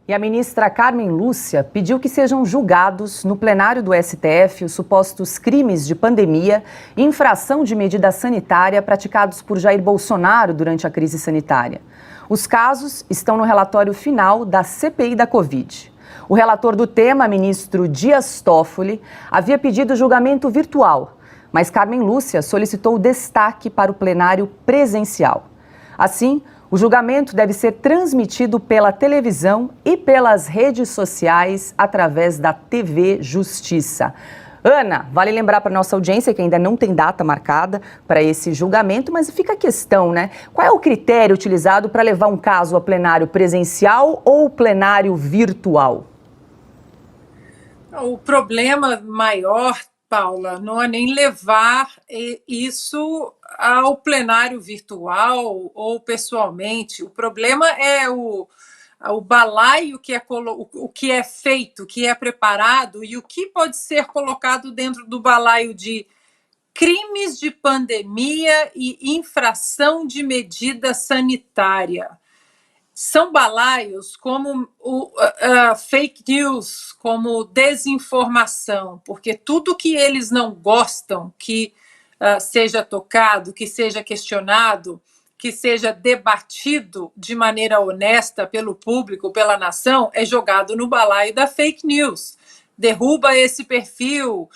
E a ministra Carmen Lúcia pediu que sejam julgados no plenário do STF os supostos crimes de pandemia e infração de medida sanitária praticados por Jair Bolsonaro durante a crise sanitária. Os casos estão no relatório final da CPI da Covid. O relator do tema, ministro Dias Toffoli, havia pedido julgamento virtual, mas Carmen Lúcia solicitou destaque para o plenário presencial. Assim, o julgamento deve ser transmitido pela televisão e pelas redes sociais através da TV Justiça. Ana, vale lembrar para a nossa audiência que ainda não tem data marcada para esse julgamento, mas fica a questão, né? Qual é o critério utilizado para levar um caso a plenário presencial ou plenário virtual? O problema maior, Paula, não é nem levar isso ao plenário virtual ou pessoalmente. O problema é o balaio o que é feito, o que é preparado e o que pode ser colocado dentro do balaio de crimes de pandemia e infração de medida sanitária. São balaios como fake news, como desinformação, porque tudo que eles não gostam que seja tocado, que seja questionado, que seja debatido de maneira honesta pelo público, pela nação, é jogado no balaio da fake news. Derruba esse perfil,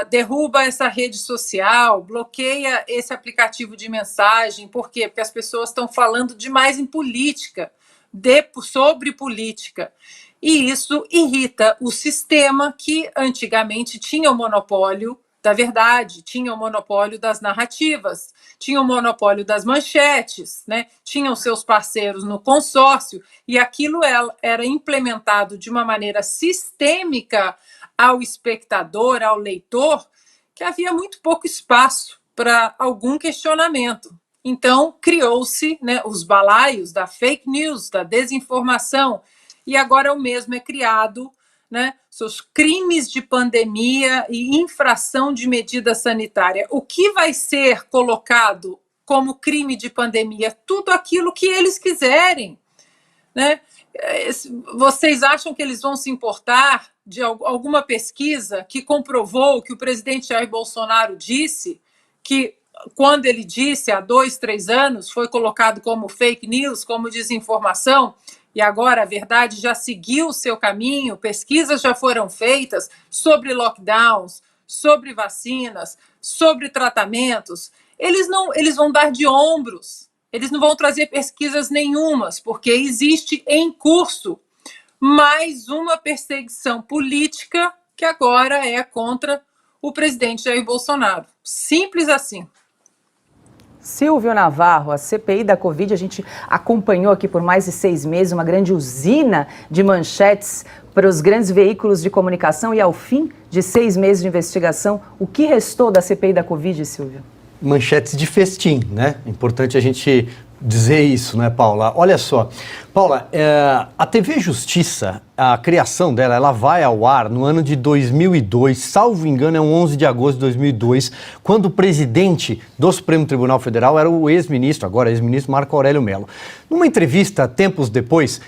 derruba essa rede social, bloqueia esse aplicativo de mensagem. Por quê? Porque as pessoas estão falando demais em política, sobre política. E isso irrita o sistema que antigamente tinha o monopólio da verdade, tinha o monopólio das narrativas, tinha o monopólio das manchetes, né? Tinham seus parceiros no consórcio, e aquilo era implementado de uma maneira sistêmica ao espectador, ao leitor, que havia muito pouco espaço para algum questionamento. Então, criou-se, né, os balaios da fake news, da desinformação, e agora o mesmo é criado, né, seus crimes de pandemia e infração de medida sanitária. O que vai ser colocado como crime de pandemia? Tudo aquilo que eles quiserem, né? Vocês acham que eles vão se importar de alguma pesquisa que comprovou que o presidente Jair Bolsonaro disse que, quando ele disse há 2, 3 anos, foi colocado como fake news, como desinformação, e agora a verdade já seguiu o seu caminho, pesquisas já foram feitas sobre lockdowns, sobre vacinas, sobre tratamentos. Eles vão dar de ombros, eles não vão trazer pesquisas nenhumas, porque existe em curso mais uma perseguição política que agora é contra o presidente Jair Bolsonaro. Simples assim. Silvio Navarro, a CPI da Covid, a gente acompanhou aqui por mais de 6 meses, uma grande usina de manchetes para os grandes veículos de comunicação, e ao fim de 6 meses de investigação, o que restou da CPI da Covid, Silvio? Manchetes de festim, né? Importante a gente dizer isso, né, Paula? Olha só, Paula, a TV Justiça, a criação dela, ela vai ao ar no ano de 2002, salvo engano, é um 11 de agosto de 2002, quando o presidente do Supremo Tribunal Federal era o ex-ministro, agora ex-ministro Marco Aurélio Mello. Numa entrevista, tempos depois,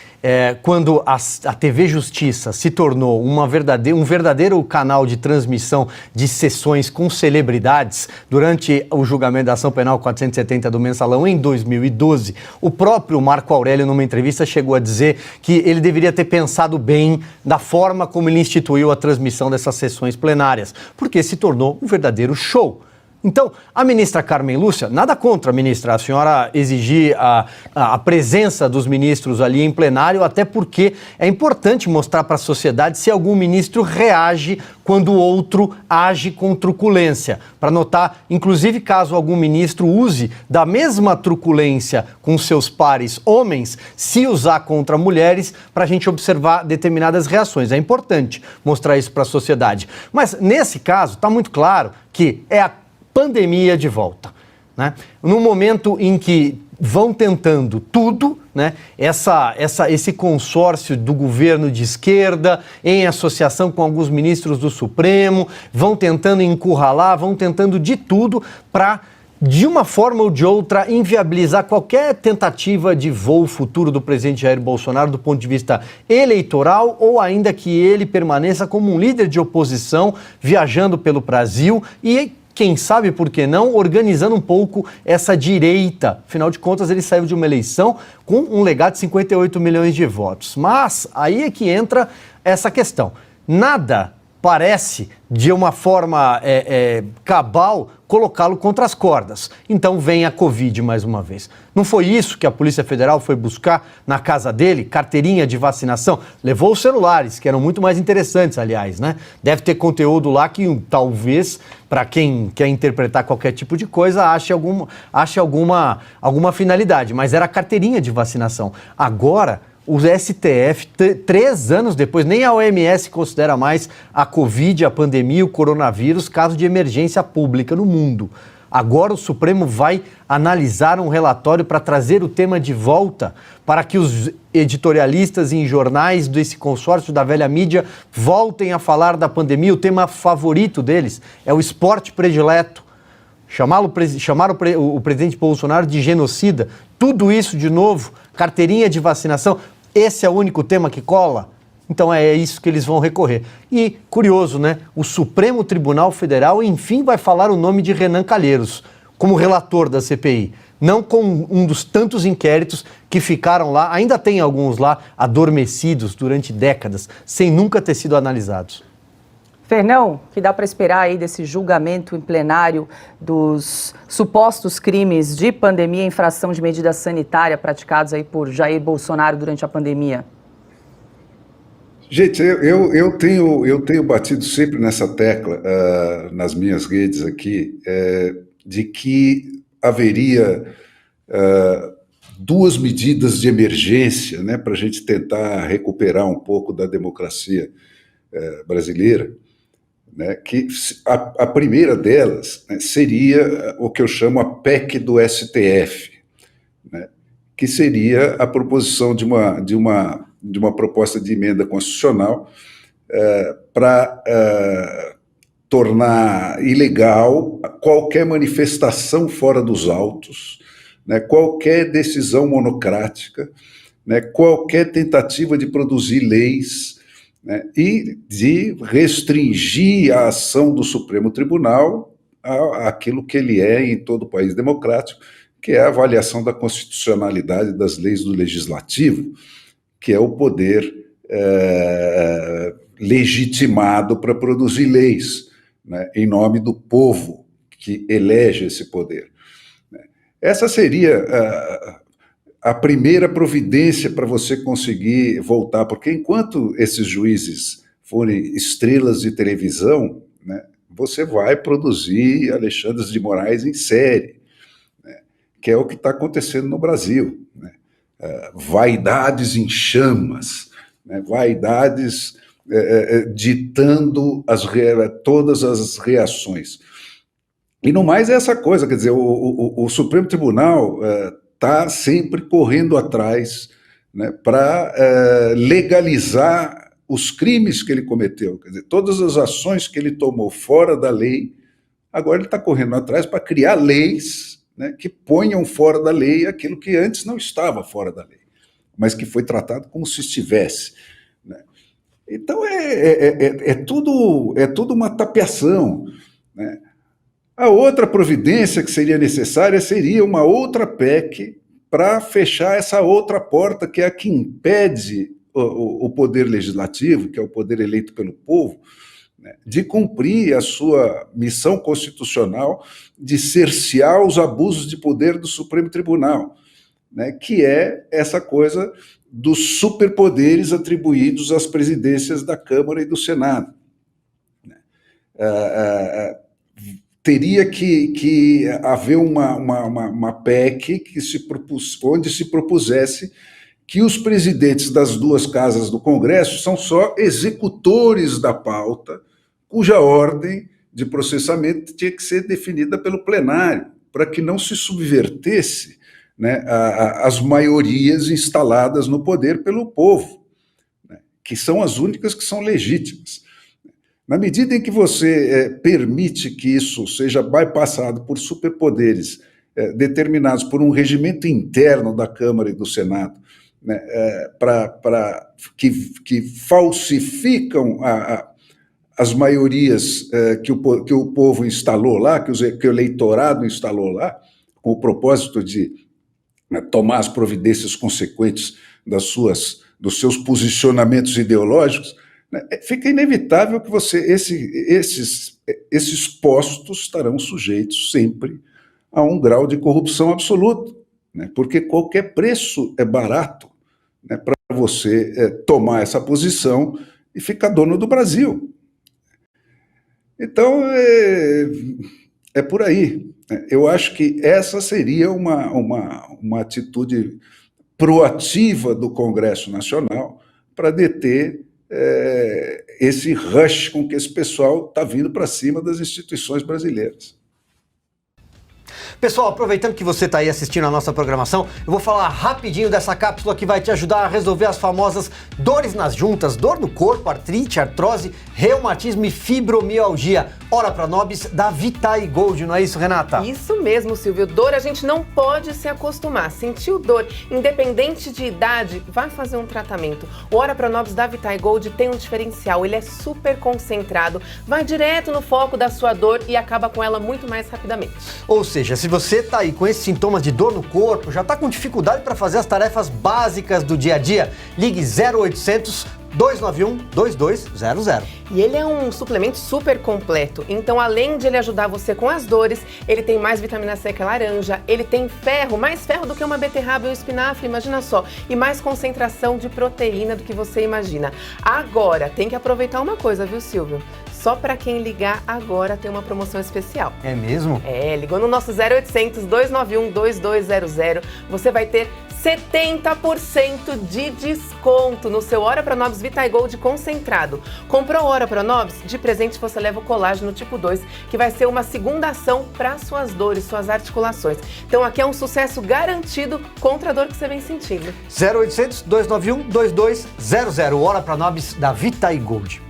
quando a TV Justiça se tornou um verdadeiro canal de transmissão de sessões com celebridades durante o julgamento da ação penal 470 do Mensalão em 2012, o próprio Marco Aurélio, numa entrevista, chegou a dizer que ele deveria ter pensado bem da forma como ele instituiu a transmissão dessas sessões plenárias, porque se tornou um verdadeiro show. Então, a ministra Carmen Lúcia, nada contra, ministra, a senhora exigir a presença dos ministros ali em plenário, até porque é importante mostrar para a sociedade se algum ministro reage quando o outro age com truculência. Para notar, inclusive, caso algum ministro use da mesma truculência com seus pares homens, se usar contra mulheres, para a gente observar determinadas reações. É importante mostrar isso para a sociedade. Mas, nesse caso, está muito claro que é a pandemia de volta, né? No momento em que vão tentando tudo, né? Esse consórcio do governo de esquerda, em associação com alguns ministros do Supremo, vão tentando encurralar, vão tentando de tudo para de uma forma ou de outra, inviabilizar qualquer tentativa de voo futuro do presidente Jair Bolsonaro do ponto de vista eleitoral, ou ainda que ele permaneça como um líder de oposição, viajando pelo Brasil e, quem sabe por que não, organizando um pouco essa direita. Afinal de contas, ele saiu de uma eleição com um legado de 58 milhões de votos. Mas aí é que entra essa questão. Nada parece, de uma forma cabal, colocá-lo contra as cordas. Então vem a Covid mais uma vez. Não foi isso que a Polícia Federal foi buscar na casa dele? Carteirinha de vacinação? Levou os celulares, que eram muito mais interessantes, aliás, né? Deve ter conteúdo lá que talvez, para quem quer interpretar qualquer tipo de coisa, ache alguma finalidade. Mas era a carteirinha de vacinação. Agora, o STF, 3 anos depois, nem a OMS considera mais a Covid, a pandemia, o coronavírus, caso de emergência pública no mundo. Agora o Supremo vai analisar um relatório para trazer o tema de volta, para que os editorialistas em jornais desse consórcio da velha mídia voltem a falar da pandemia. O tema favorito deles é o esporte predileto. Chamaram o presidente Bolsonaro de genocida. Tudo isso de novo, carteirinha de vacinação. Esse é o único tema que cola? Então é isso que eles vão recorrer. E, curioso, né? O Supremo Tribunal Federal, enfim, vai falar o nome de Renan Calheiros como relator da CPI. Não com um dos tantos inquéritos que ficaram lá, ainda tem alguns lá, adormecidos durante décadas, sem nunca ter sido analisados. Fernão, o que dá para esperar aí desse julgamento em plenário dos supostos crimes de pandemia e infração de medida sanitária praticados aí por Jair Bolsonaro durante a pandemia? Gente, eu tenho batido sempre nessa tecla nas minhas redes aqui, de que haveria 2 medidas de emergência, né, para a gente tentar recuperar um pouco da democracia brasileira. Né, que a primeira delas, né, seria o que eu chamo a PEC do STF, né, que seria a proposição de uma proposta de emenda constitucional para tornar ilegal qualquer manifestação fora dos autos, né, qualquer decisão monocrática, né, qualquer tentativa de produzir leis, né, e de restringir a ação do Supremo Tribunal àquilo que ele é em todo país democrático, que é a avaliação da constitucionalidade das leis do Legislativo, que é o poder legitimado para produzir leis, né, em nome do povo que elege esse poder. Essa seria a primeira providência para você conseguir voltar, porque enquanto esses juízes forem estrelas de televisão, né, você vai produzir Alexandre de Moraes em série, né, que é o que está acontecendo no Brasil. Né, vaidades em chamas, né, vaidades ditando todas as reações. E no mais é essa coisa, quer dizer, o Supremo Tribunal está sempre correndo atrás, né, para legalizar os crimes que ele cometeu. Quer dizer, todas as ações que ele tomou fora da lei, agora ele está correndo atrás para criar leis, né, que ponham fora da lei aquilo que antes não estava fora da lei, mas que foi tratado como se estivesse. Né. Então é tudo uma tapeação. Né. A outra providência que seria necessária seria uma outra PEC para fechar essa outra porta, que é a que impede o poder legislativo, que é o poder eleito pelo povo, né, de cumprir a sua missão constitucional de cercear os abusos de poder do Supremo Tribunal, né, que é essa coisa dos superpoderes atribuídos às presidências da Câmara e do Senado. Teria que haver uma PEC onde se propusesse que os presidentes das 2 casas do Congresso são só executores da pauta, cuja ordem de processamento tinha que ser definida pelo plenário, para que não se subvertesse, né, as maiorias instaladas no poder pelo povo, né, que são as únicas que são legítimas. Na medida em que você permite que isso seja bypassado por superpoderes determinados por um regimento interno da Câmara e do Senado, né, que falsificam as maiorias que o povo instalou lá, que o eleitorado instalou lá, com o propósito de tomar as providências consequentes dos seus posicionamentos ideológicos, né, fica inevitável que esses postos estarão sujeitos sempre a um grau de corrupção absoluto, né, porque qualquer preço é barato, né, para você tomar essa posição e ficar dono do Brasil. Então, é por aí. Eu acho que essa seria uma atitude proativa do Congresso Nacional para deter esse rush com que esse pessoal está vindo para cima das instituições brasileiras. Pessoal, aproveitando que você está aí assistindo a nossa programação, eu vou falar rapidinho dessa cápsula que vai te ajudar a resolver as famosas dores nas juntas, dor no corpo, artrite, artrose, reumatismo e fibromialgia. Ora Pronobis da Vitae Gold, não é isso, Renata? Isso mesmo, Silvio. Dor a gente não pode se acostumar. Sentiu dor, independente de idade, vai fazer um tratamento. O Ora Pronobis da Vitae Gold tem um diferencial, ele é super concentrado, vai direto no foco da sua dor e acaba com ela muito mais rapidamente. Ou seja, se você está aí com esses sintomas de dor no corpo, já está com dificuldade para fazer as tarefas básicas do dia a dia, ligue 0800 291 2200. E ele é um suplemento super completo, então além de ele ajudar você com as dores, ele tem mais vitamina C que a laranja, ele tem ferro, mais ferro do que uma beterraba e um espinafre, imagina só, e mais concentração de proteína do que você imagina. Agora, tem que aproveitar uma coisa, viu, Silvio? Só para quem ligar agora tem uma promoção especial. É mesmo? Ligou no nosso 0800 291 2200, você vai ter 70% de desconto no seu Ora Pronobis Vitae Gold concentrado. Comprou o Ora Pronobis? De presente você leva o colágeno tipo 2, que vai ser uma segunda ação para suas dores, suas articulações. Então aqui é um sucesso garantido contra a dor que você vem sentindo. 0800 291 2200, Ora Pronobis da Vitae Gold.